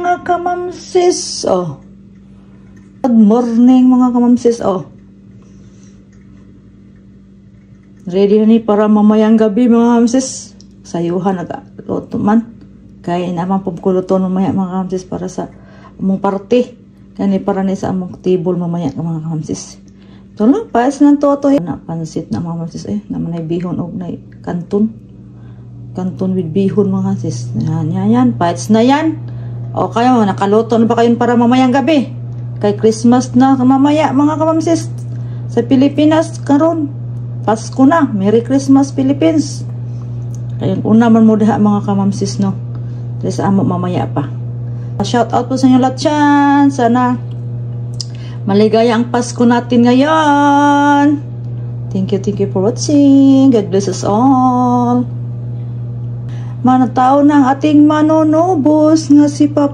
mga kamamsis. Oh. Good morning mga kamamsis. Oh. Ready na ni para mamayang gabi mga kamamsis. Sayuhan at luto man. Kaya naman pumkuluto mamaya mga kamamsis para sa among party. Kani para ni sa among table mamaya mga kamamsis. Ito lang, paes ng toto. Na pansit na mga kamamsis naman ay bihon o na kanton. Kanton with bihon mga sis. Yan. Paes na yan. O kayo, nakaluto na ba kayo para mamayang gabi? Kay Christmas na mamaya mga kamamsis. Sa Pilipinas karon. Pasko na. Merry Christmas Philippines. Kaya una man mo daha mga kamamsis no. Dahil sa amo mamaya pa. Shout out po sa inyo lahat yan. Sana maligaya ang Pasko natin ngayon. Thank you for watching. God bless us all. Manataw ng ating manunubos nga si Papa.